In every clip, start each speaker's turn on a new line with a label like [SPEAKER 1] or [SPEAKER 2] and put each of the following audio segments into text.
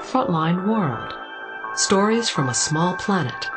[SPEAKER 1] FrontLine World. Stories from a small planet.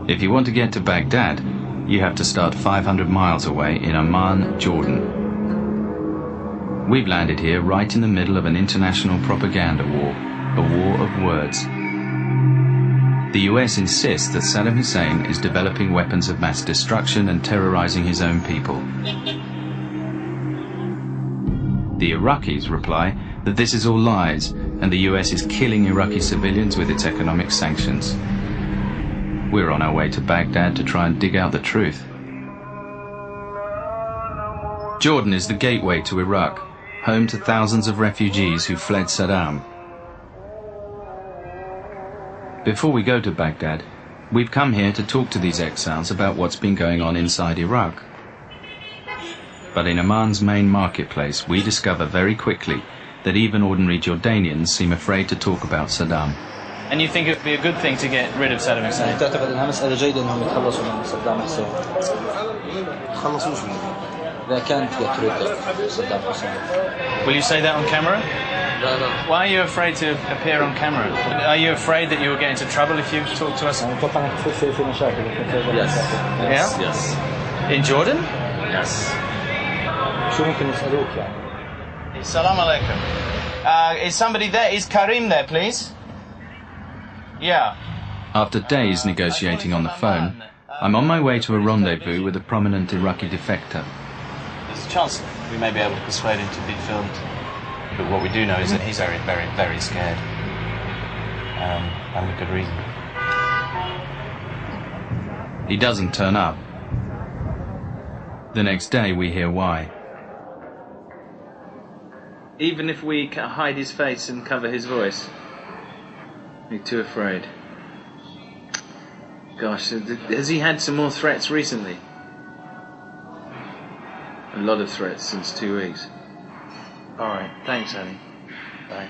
[SPEAKER 2] If you want to get to Baghdad, you have to start 500 miles away in Amman, Jordan. We've landed here right in the middle of an international propaganda war, a war of words. The US insists that Saddam Hussein is developing weapons of mass destruction and terrorizing his own people. The Iraqis reply that this is all lies and the US is killing Iraqi civilians with its economic sanctions. We're on our way to Baghdad to try and dig out the truth. Jordan is the gateway to Iraq, home to thousands of refugees who fled Saddam. Before we go to Baghdad, we've come here to talk to these exiles about what's been going on inside Iraq. But in Amman's main marketplace, we discover very quickly that even ordinary Jordanians seem afraid to talk about Saddam.
[SPEAKER 3] And you think it would be a good thing to get rid of Saddam Hussein?
[SPEAKER 4] تعتقد انها مسألة جيدة انهم يتخلصوا من صدام حسين؟ يتخلصوش منه. They can't get rid of Saddam Hussein.
[SPEAKER 3] Will you say that on camera?
[SPEAKER 4] لا لا.
[SPEAKER 3] Why are you afraid to appear on camera? Are you afraid that you will get into trouble if you talk to us?
[SPEAKER 4] أتوقع أنك تفوت في مشاكل.
[SPEAKER 5] Yes.
[SPEAKER 3] Yeah?
[SPEAKER 5] Yes.
[SPEAKER 3] In Jordan?
[SPEAKER 5] Yes.
[SPEAKER 4] شو ممكن يسألوك يعني؟
[SPEAKER 3] Assalamu alaikum. Is somebody there? Is Karim there, please? Yeah.
[SPEAKER 2] After days negotiating on the phone, I'm on my way to a rendezvous with a prominent Iraqi defector.
[SPEAKER 3] There's a chance we may be able to persuade him to be filmed. But what we do know is that he's very, very, very scared. And with good reason.
[SPEAKER 2] He doesn't turn up. The next day we hear why.
[SPEAKER 3] Even if we hide his face and cover his voice, we're too afraid. Gosh, has he had some more threats recently? A lot of threats since 2 weeks. Alright, thanks, Annie. Bye.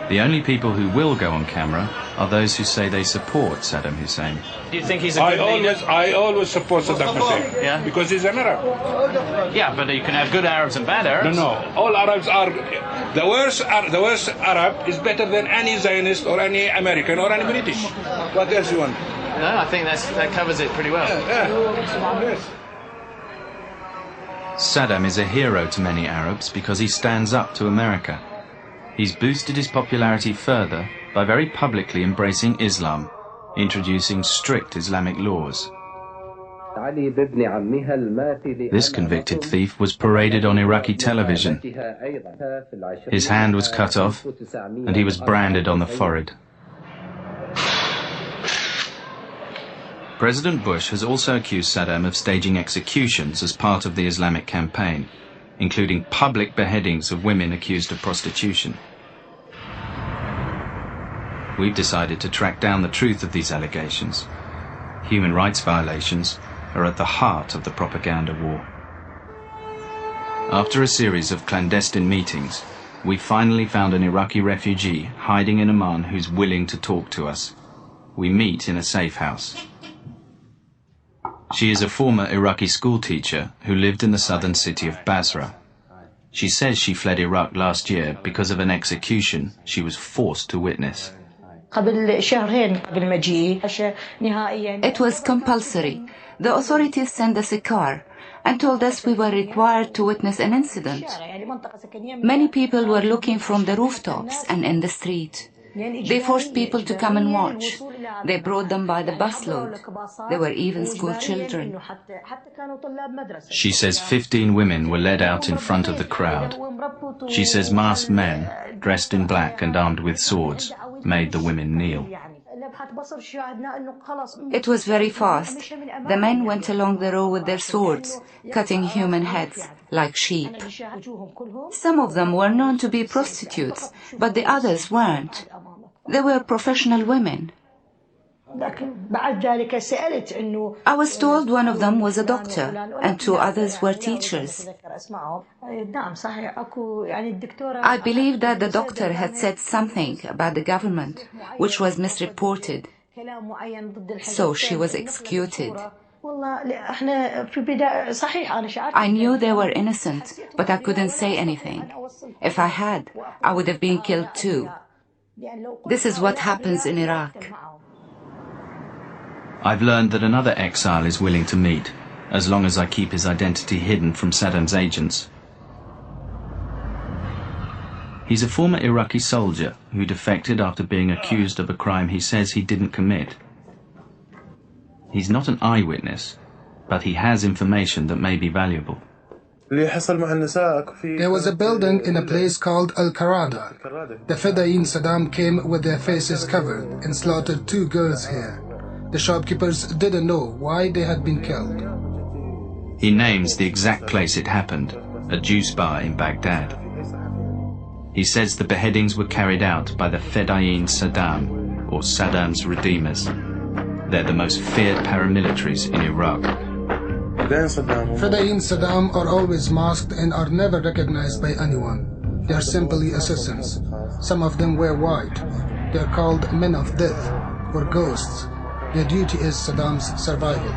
[SPEAKER 2] The only people who will go on camera are those who say they support Saddam Hussein.
[SPEAKER 3] Do you think he's a good leader?
[SPEAKER 6] I always support Saddam Hussein.
[SPEAKER 3] Yeah?
[SPEAKER 6] Because he's an Arab.
[SPEAKER 3] Yeah, but you can have good Arabs and bad Arabs.
[SPEAKER 6] No, all Arabs are... The worst Arab is better than any Zionist or any American or any British. What else you want?
[SPEAKER 3] No, I think that covers it pretty well.
[SPEAKER 6] Yes.
[SPEAKER 2] Saddam is a hero to many Arabs because he stands up to America. He's boosted his popularity further by very publicly embracing Islam, introducing strict Islamic laws. This convicted thief was paraded on Iraqi television. His hand was cut off and he was branded on the forehead. President Bush has also accused Saddam of staging executions as part of the Islamic campaign, including public beheadings of women accused of prostitution. We've decided to track down the truth of these allegations. Human rights violations are at the heart of the propaganda war. After a series of clandestine meetings, we finally found an Iraqi refugee hiding in Amman who's willing to talk to us. We meet in a safe house. She is a former Iraqi schoolteacher who lived in the southern city of Basra. She says she fled Iraq last year because of an execution she was forced to witness.
[SPEAKER 7] It was compulsory. The authorities sent us a car and told us we were required to witness an incident. Many people were looking from the rooftops and in the street. They forced people to come and watch. They brought them by the busload. There were even school children.
[SPEAKER 2] She says 15 women were led out in front of the crowd. She says masked men, dressed in black and armed with swords, made the women kneel.
[SPEAKER 7] It was very fast. The men went along the row with their swords, cutting human heads like sheep. Some of them were known to be prostitutes, but the others weren't. They were professional women. I was told one of them was a doctor and 2 others were teachers. I believe that the doctor had said something about the government, which was misreported. So she was executed. I knew they were innocent, but I couldn't say anything. If I had, I would have been killed too. This is what happens in Iraq.
[SPEAKER 2] I've learned that another exile is willing to meet, as long as I keep his identity hidden from Saddam's agents. He's a former Iraqi soldier who defected after being accused of a crime he says he didn't commit. He's not an eyewitness, but he has information that may be valuable.
[SPEAKER 5] There was a building in a place called Al-Qarada. The Fedayeen Saddam came with their faces covered and slaughtered 2 girls here. The shopkeepers didn't know why they had been killed.
[SPEAKER 2] He names the exact place it happened, a juice bar in Baghdad. He says the beheadings were carried out by the Fedayeen Saddam, or Saddam's Redeemers. They're the most feared paramilitaries in Iraq.
[SPEAKER 5] Fedayeen Saddam are always masked and are never recognized by anyone. They are simply assassins. Some of them wear white. They are called men of death, or ghosts. Their duty is Saddam's survival.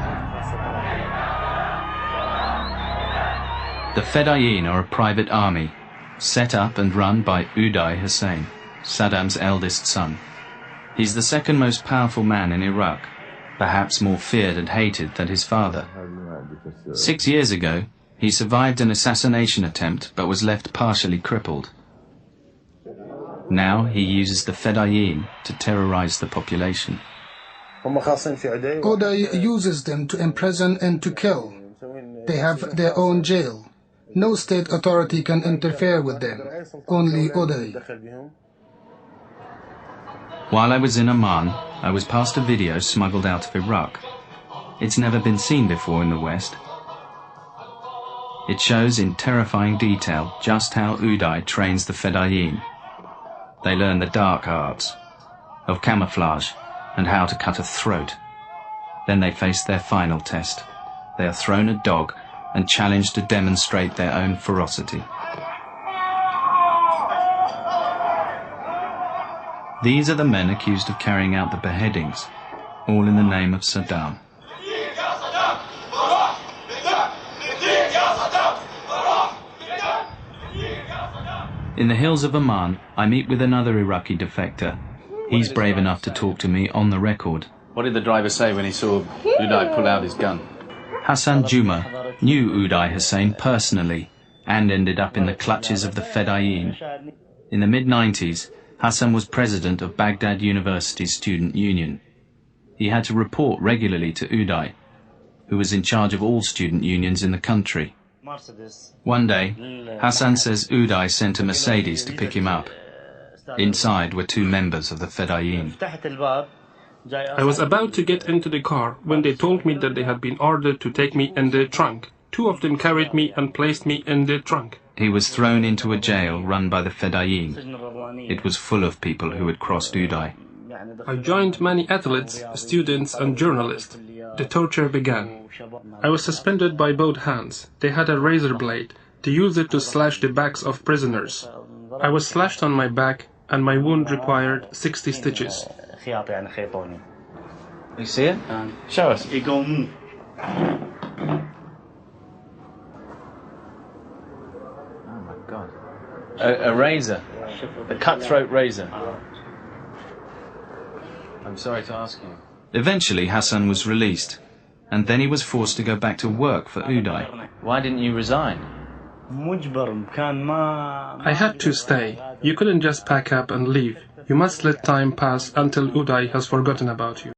[SPEAKER 2] The Fedayeen are a private army, set up and run by Uday Hussein, Saddam's eldest son. He's the second most powerful man in Iraq, perhaps more feared and hated than his father. 6 years ago, he survived an assassination attempt but was left partially crippled. Now he uses the Fedayeen to terrorize the population.
[SPEAKER 5] Uday uses them to imprison and to kill. They have their own jail. No state authority can interfere with them. Only Uday.
[SPEAKER 2] While I was in Amman, I was passed a video smuggled out of Iraq. It's never been seen before in the West. It shows in terrifying detail just how Uday trains the Fedayeen. They learn the dark arts of camouflage and how to cut a throat. Then they face their final test. They are thrown a dog and challenged to demonstrate their own ferocity. These are the men accused of carrying out the beheadings, all in the name of Saddam. In the hills of Amman, I meet with another Iraqi defector. He's brave enough to talk to me on the record.
[SPEAKER 8] What did the driver say when he saw Uday pull out his gun?
[SPEAKER 2] Hassan Juma knew Uday Hussein personally and ended up in the clutches of the Fedayeen. In the mid-90s, Hassan was president of Baghdad University's student union. He had to report regularly to Uday, who was in charge of all student unions in the country. One day, Hassan says Uday sent a Mercedes to pick him up. Inside were 2 members of the Fedayeen.
[SPEAKER 9] I was about to get into the car when they told me that they had been ordered to take me in the trunk. 2 of them carried me and placed me in the trunk.
[SPEAKER 2] He was thrown into a jail run by the Fedayeen. It was full of people who had crossed Uday.
[SPEAKER 9] I joined many athletes, students and journalists. The torture began. I was suspended by both hands. They had a razor blade. They used it to slash the backs of prisoners. I was slashed on my back and my wound required 60 stitches.
[SPEAKER 3] You see it? Show us.
[SPEAKER 2] Oh my God.
[SPEAKER 3] A razor. The cutthroat razor.
[SPEAKER 2] I'm sorry to ask you. Eventually Hassan was released, and then he was forced to go back to work for Uday.
[SPEAKER 3] Why didn't you resign?
[SPEAKER 9] I had to stay. You couldn't just pack up and leave. You must let time pass until Uday has forgotten about you.